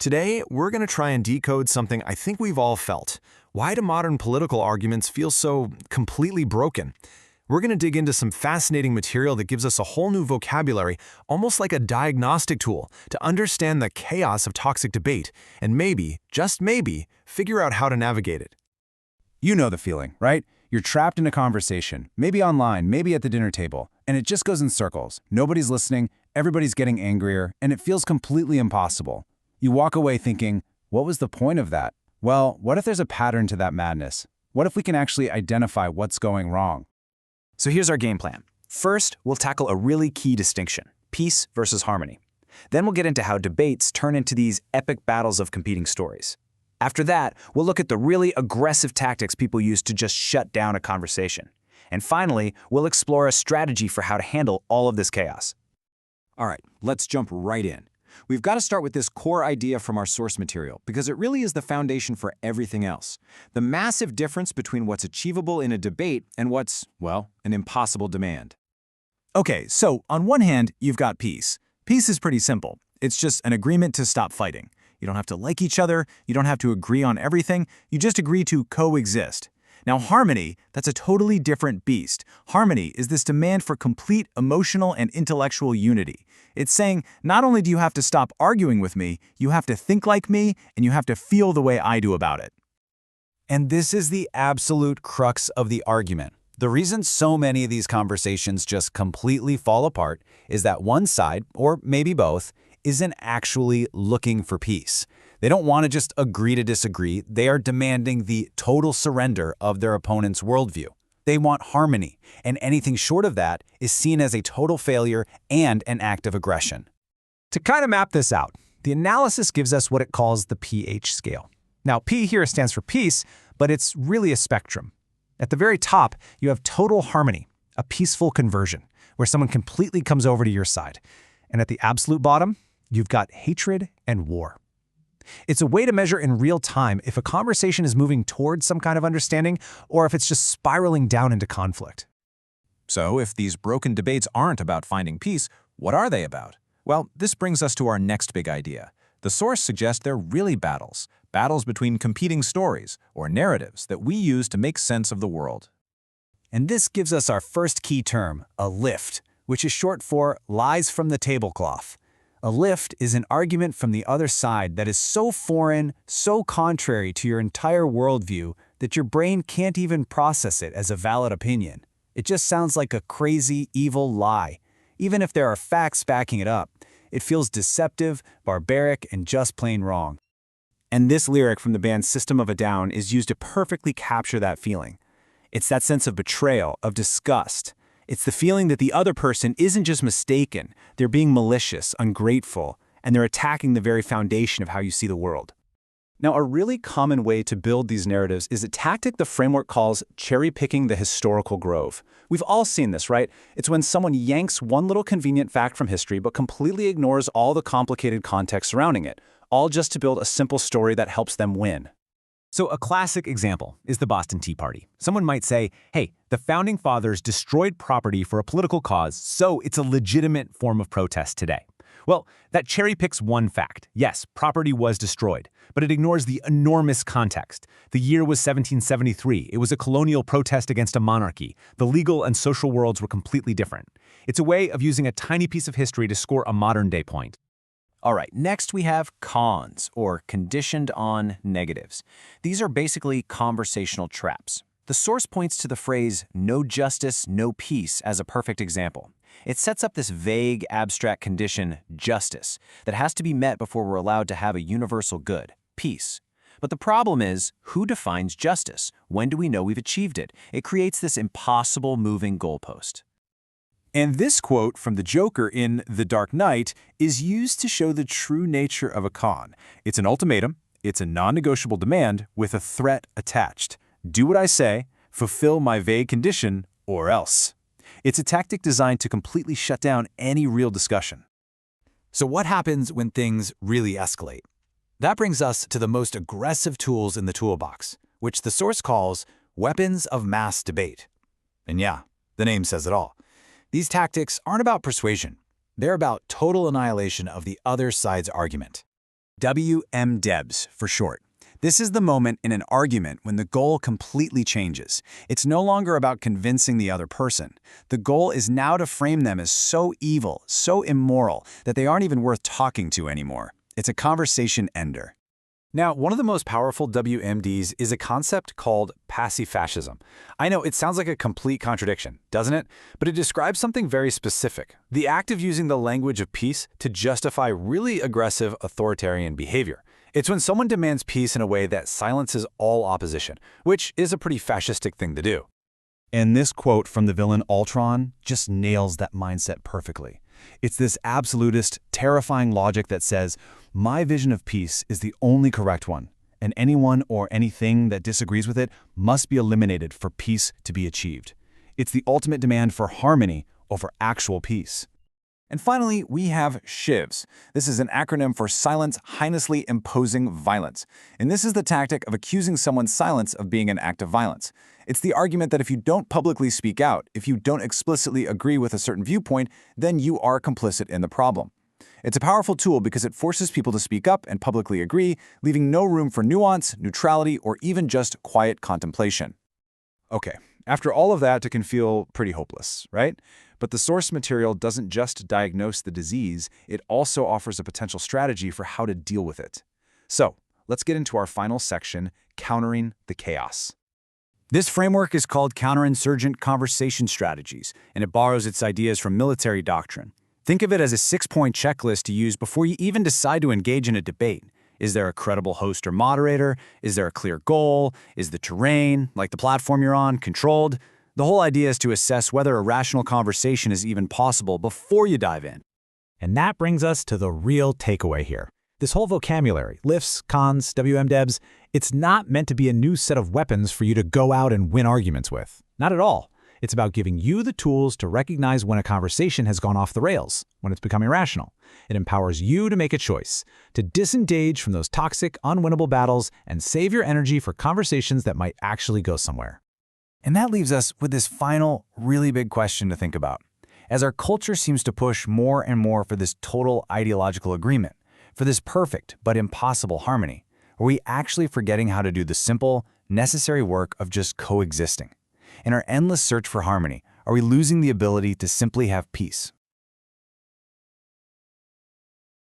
Today, we're going to try and decode something I think we've all felt. Why do modern political arguments feel so completely broken? We're going to dig into some fascinating material that gives us a whole new vocabulary, almost like a diagnostic tool, to understand the chaos of toxic debate and maybe, just maybe, figure out how to navigate it. You know the feeling, right? You're trapped in a conversation, maybe online, maybe at the dinner table, and it just goes in circles. Nobody's listening, everybody's getting angrier, and it feels completely impossible. You walk away thinking, what was the point of that? Well, what if there's a pattern to that madness? What if we can actually identify what's going wrong? So here's our game plan. First, we'll tackle a really key distinction, peace versus harmony. Then we'll get into how debates turn into these epic battles of competing stories. After that, we'll look at the really aggressive tactics people use to just shut down a conversation. And finally, we'll explore a strategy for how to handle all of this chaos. All right, let's jump right in. We've got to start with this core idea from our source material because it really is the foundation for everything else. The massive difference between what's achievable in a debate and what's, well, an impossible demand. Okay, so on one hand, you've got peace. Peace is pretty simple. It's just an agreement to stop fighting. You don't have to like each other, you don't have to agree on everything, you just agree to coexist. Now harmony, that's a totally different beast. Harmony is this demand for complete emotional and intellectual unity. It's saying, not only do you have to stop arguing with me, you have to think like me, and you have to feel the way I do about it. And this is the absolute crux of the argument. The reason so many of these conversations just completely fall apart is that one side, or maybe both, isn't actually looking for peace. They don't want to just agree to disagree. They are demanding the total surrender of their opponent's worldview. They want harmony, and anything short of that is seen as a total failure and an act of aggression. To kind of map this out, the analysis gives us what it calls the pH scale. Now, P here stands for peace, but it's really a spectrum. At the very top, you have total harmony, a peaceful conversion, where someone completely comes over to your side. And at the absolute bottom, you've got hatred and war. It's a way to measure in real time if a conversation is moving towards some kind of understanding or if it's just spiraling down into conflict. So if these broken debates aren't about finding peace, what are they about? Well, this brings us to our next big idea. The source suggests they're really battles between competing stories or narratives that we use to make sense of the world. And this gives us our first key term, a lift, which is short for lies from the tablecloth. A lift is an argument from the other side that is so foreign, so contrary to your entire worldview that your brain can't even process it as a valid opinion. It just sounds like a crazy, evil lie. Even if there are facts backing it up, it feels deceptive, barbaric, and just plain wrong. And this lyric from the band System of a Down is used to perfectly capture that feeling. It's that sense of betrayal, of disgust. It's the feeling that the other person isn't just mistaken, they're being malicious, ungrateful, and they're attacking the very foundation of how you see the world. Now, a really common way to build these narratives is a tactic the framework calls cherry-picking the historical grove. We've all seen this, right? It's when someone yanks one little convenient fact from history but completely ignores all the complicated context surrounding it, all just to build a simple story that helps them win. So a classic example is the Boston Tea Party. Someone might say, hey, the Founding Fathers destroyed property for a political cause, so it's a legitimate form of protest today. Well, that cherry picks one fact. Yes, property was destroyed, but it ignores the enormous context. The year was 1773. It was a colonial protest against a monarchy. The legal and social worlds were completely different. It's a way of using a tiny piece of history to score a modern-day point. All right, next we have cons, or conditioned on negatives. These are basically conversational traps. The source points to the phrase, no justice, no peace, as a perfect example. It sets up this vague, abstract condition, justice, that has to be met before we're allowed to have a universal good, peace. But the problem is, who defines justice? When do we know we've achieved it? It creates this impossible moving goalpost. And this quote from the Joker in The Dark Knight is used to show the true nature of a con. It's an ultimatum, it's a non-negotiable demand with a threat attached. Do what I say, fulfill my vague condition, or else. It's a tactic designed to completely shut down any real discussion. So what happens when things really escalate? That brings us to the most aggressive tools in the toolbox, which the source calls weapons of mass debate. And yeah, the name says it all. These tactics aren't about persuasion. They're about total annihilation of the other side's argument. WMDebs for short. This is the moment in an argument when the goal completely changes. It's no longer about convincing the other person. The goal is now to frame them as so evil, so immoral, that they aren't even worth talking to anymore. It's a conversation ender. Now, one of the most powerful WMDs is a concept called passive fascism. I know it sounds like a complete contradiction, doesn't it? But it describes something very specific, the act of using the language of peace to justify really aggressive authoritarian behavior. It's when someone demands peace in a way that silences all opposition, which is a pretty fascistic thing to do. And this quote from the villain Ultron just nails that mindset perfectly. It's this absolutist, terrifying logic that says, my vision of peace is the only correct one, and anyone or anything that disagrees with it must be eliminated for peace to be achieved. It's the ultimate demand for harmony over actual peace. And finally, we have SHIVs. This is an acronym for Silence Heinously Imposing Violence. And this is the tactic of accusing someone's silence of being an act of violence. It's the argument that if you don't publicly speak out, if you don't explicitly agree with a certain viewpoint, then you are complicit in the problem. It's a powerful tool because it forces people to speak up and publicly agree, leaving no room for nuance, neutrality, or even just quiet contemplation. Okay, after all of that, it can feel pretty hopeless, right? But the source material doesn't just diagnose the disease, it also offers a potential strategy for how to deal with it. So, let's get into our final section, countering the chaos. This framework is called Counterinsurgent Conversation Strategies, and it borrows its ideas from military doctrine. Think of it as a 6-point checklist to use before you even decide to engage in a debate. Is there a credible host or moderator? Is there a clear goal? Is the terrain, like the platform you're on, controlled? The whole idea is to assess whether a rational conversation is even possible before you dive in. And that brings us to the real takeaway here. This whole vocabulary, lifts, cons, WMDebs, it's not meant to be a new set of weapons for you to go out and win arguments with. Not at all. It's about giving you the tools to recognize when a conversation has gone off the rails, when it's become irrational. It empowers you to make a choice, to disengage from those toxic, unwinnable battles and save your energy for conversations that might actually go somewhere. And that leaves us with this final, really big question to think about. As our culture seems to push more and more for this total ideological agreement, for this perfect but impossible harmony, are we actually forgetting how to do the simple, necessary work of just coexisting? In our endless search for harmony, are we losing the ability to simply have peace?